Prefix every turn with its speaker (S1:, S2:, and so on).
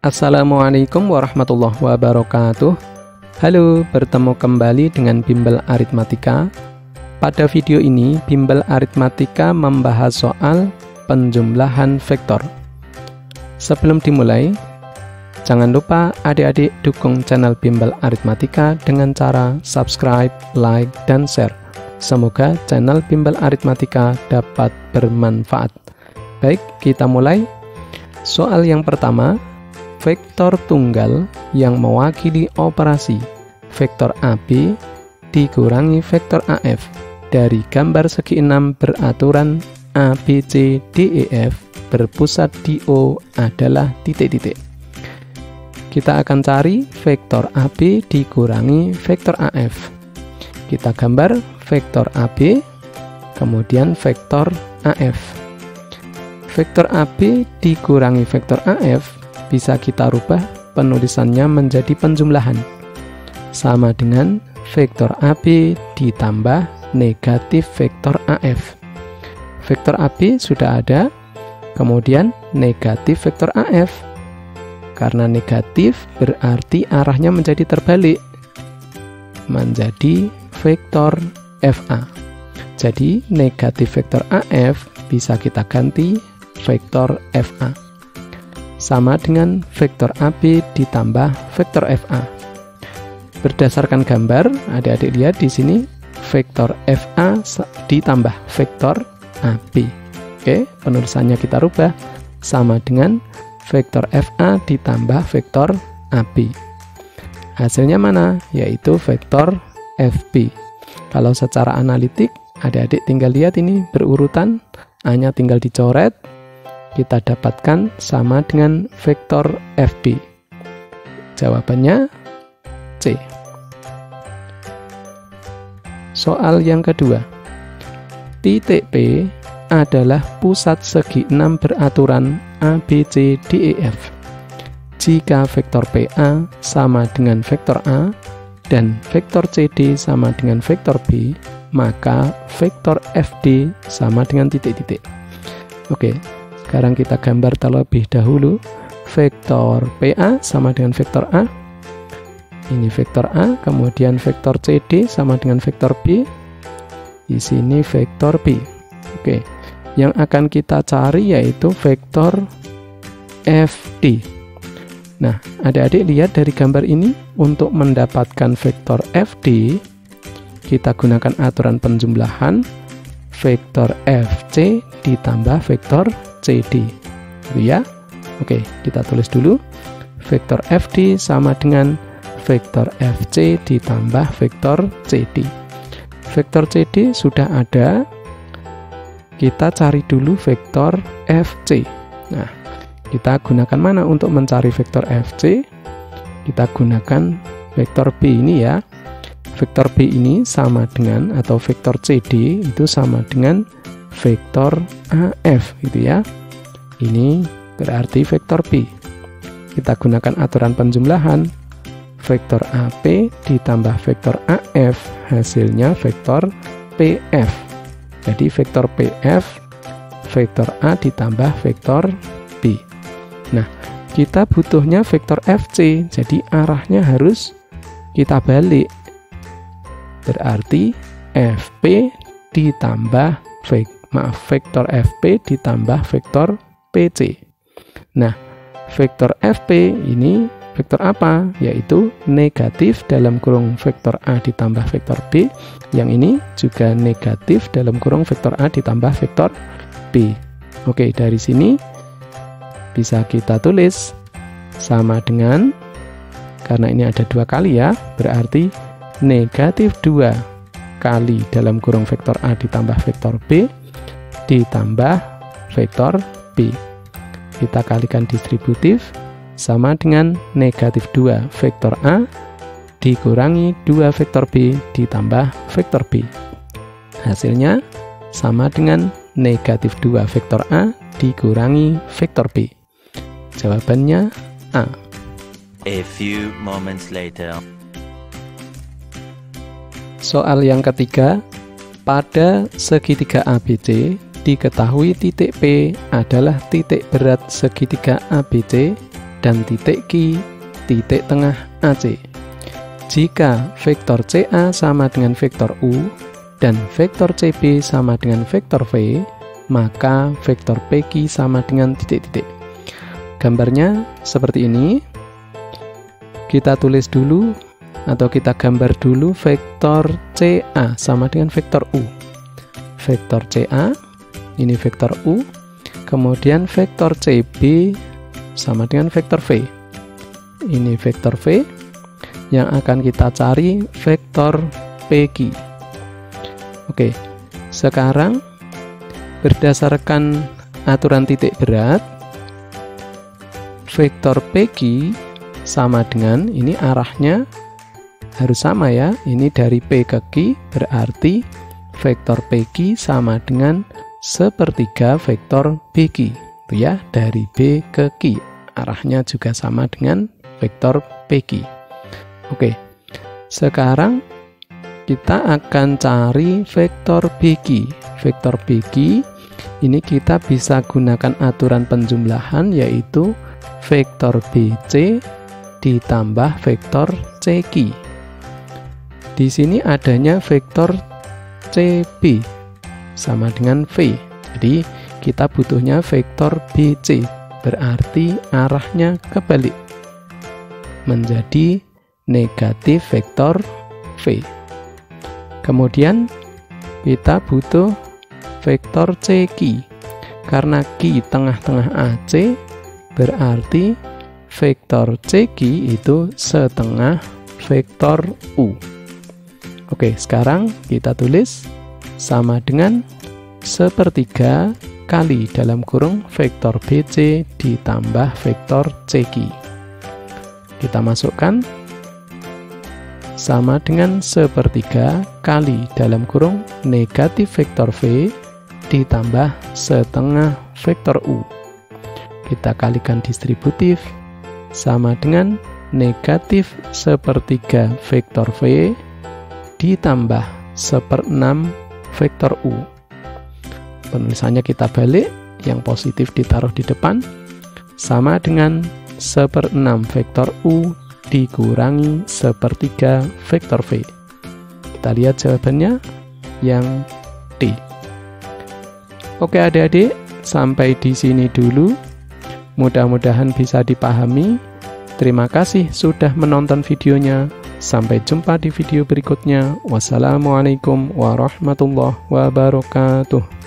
S1: Assalamualaikum warahmatullahi wabarakatuh. Halo, bertemu kembali dengan Bimbel Aritmatika. Pada video ini, Bimbel Aritmatika membahas soal penjumlahan vektor. Sebelum dimulai, jangan lupa adik-adik dukung channel Bimbel Aritmatika dengan cara subscribe, like, dan share. Semoga channel Bimbel Aritmatika dapat bermanfaat. Baik, kita mulai. Soal yang pertama, vektor tunggal yang mewakili operasi vektor AB dikurangi vektor AF dari gambar segi 6 beraturan ABC DEF berpusat di O adalah titik-titik. Kita akan cari vektor AB dikurangi vektor AF. Kita gambar vektor AB, kemudian vektor AF. Vektor AB dikurangi vektor AF bisa kita rubah penulisannya menjadi penjumlahan, sama dengan vektor AB ditambah negatif vektor AF. Vektor AB sudah ada, kemudian negatif vektor AF. Karena negatif berarti arahnya menjadi terbalik, menjadi vektor FA. Jadi negatif vektor AF bisa kita ganti vektor FA, sama dengan vektor AB ditambah vektor FA. Berdasarkan gambar, adik-adik lihat di sini vektor FA ditambah vektor AB. Oke, penulisannya kita rubah sama dengan vektor FA ditambah vektor AB. Hasilnya mana? Yaitu vektor FB. Kalau secara analitik, adik-adik tinggal lihat ini berurutan, A-nya tinggal dicoret, kita dapatkan sama dengan vektor FB. Jawabannya C. Soal yang kedua, titik P adalah pusat segi 6 beraturan ABC DEF. Jika vektor PA sama dengan vektor A dan vektor CD sama dengan vektor B, maka vektor FD sama dengan titik-titik. Oke, sekarang kita gambar terlebih dahulu. Vektor PA sama dengan vektor A. Ini vektor A, kemudian vektor CD sama dengan vektor B. Di sini vektor B. Oke, yang akan kita cari yaitu vektor FD. Nah, adik-adik lihat dari gambar ini, untuk mendapatkan vektor FD, kita gunakan aturan penjumlahan vektor FC ditambah vektor CD, gitu ya. Oke, kita tulis dulu. Vektor FD sama dengan vektor FC ditambah vektor CD. Vektor CD sudah ada. Kita cari dulu vektor FC. Nah, kita gunakan mana untuk mencari vektor FC? Kita gunakan vektor B ini ya. Vektor B ini sama dengan, atau vektor CD itu sama dengan vektor AF, gitu ya. Ini berarti vektor B. Kita gunakan aturan penjumlahan vektor AP ditambah vektor AF, hasilnya vektor PF. Jadi vektor PF, vektor A ditambah vektor B. Nah, kita butuhnya vektor FC, jadi arahnya harus kita balik. Berarti FP ditambah vektor FP ditambah vektor PC. Nah, vektor FP ini vektor apa? Yaitu negatif dalam kurung vektor A ditambah vektor B. Yang ini juga negatif dalam kurung vektor A ditambah vektor B. Oke, dari sini bisa kita tulis sama dengan, karena ini ada 2 kali ya, berarti negatif 2 kali dalam kurung vektor A ditambah vektor B ditambah vektor B. Kita kalikan distributif sama dengan negatif 2 vektor A dikurangi 2 vektor B ditambah vektor B. Hasilnya sama dengan negatif 2 vektor A dikurangi vektor B. Jawabannya A.
S2: A few moments later.
S1: Soal yang ketiga, pada segitiga ABC diketahui titik P adalah titik berat segitiga ABC dan titik Q, titik tengah AC. Jika vektor CA sama dengan vektor U dan vektor CB sama dengan vektor V, maka vektor PQ sama dengan titik-titik. Gambarnya seperti ini. Kita tulis dulu atau kita gambar dulu vektor CA sama dengan vektor U. Vektor CA, ini vektor U, kemudian vektor CB sama dengan vektor V. Ini vektor V, yang akan kita cari vektor PQ. Oke, sekarang berdasarkan aturan titik berat, vektor PQ sama dengan, ini arahnya harus sama ya, ini dari P ke Q, berarti vektor PQ sama dengan sepertiga vektor BQ. Itu ya, dari B ke Q, arahnya juga sama dengan vektor PQ. Oke, sekarang kita akan cari vektor BQ. Vektor BQ ini kita bisa gunakan aturan penjumlahan, yaitu vektor BC ditambah vektor CQ. Di sini adanya vektor CB sama dengan V. Jadi kita butuhnya vektor BC, berarti arahnya kebalik, menjadi negatif vektor V. Kemudian kita butuh vektor CQ. Karena Q tengah-tengah AC, berarti vektor CQ itu setengah vektor U. Oke, sekarang kita tulis sama dengan sepertiga kali dalam kurung vektor BC ditambah vektor CQ. Kita masukkan sama dengan sepertiga kali dalam kurung negatif vektor V ditambah setengah vektor U. Kita kalikan distributif sama dengan negatif sepertiga vektor V ditambah 1/6 vektor U. Penulisannya kita balik, yang positif ditaruh di depan, sama dengan 1/6 vektor U dikurangi sepertiga vektor V. Kita lihat jawabannya yang D. Oke adik-adik, sampai di sini dulu. Mudah-mudahan bisa dipahami. Terima kasih sudah menonton videonya. Sampai jumpa di video berikutnya. Wassalamualaikum warahmatullahi wabarakatuh.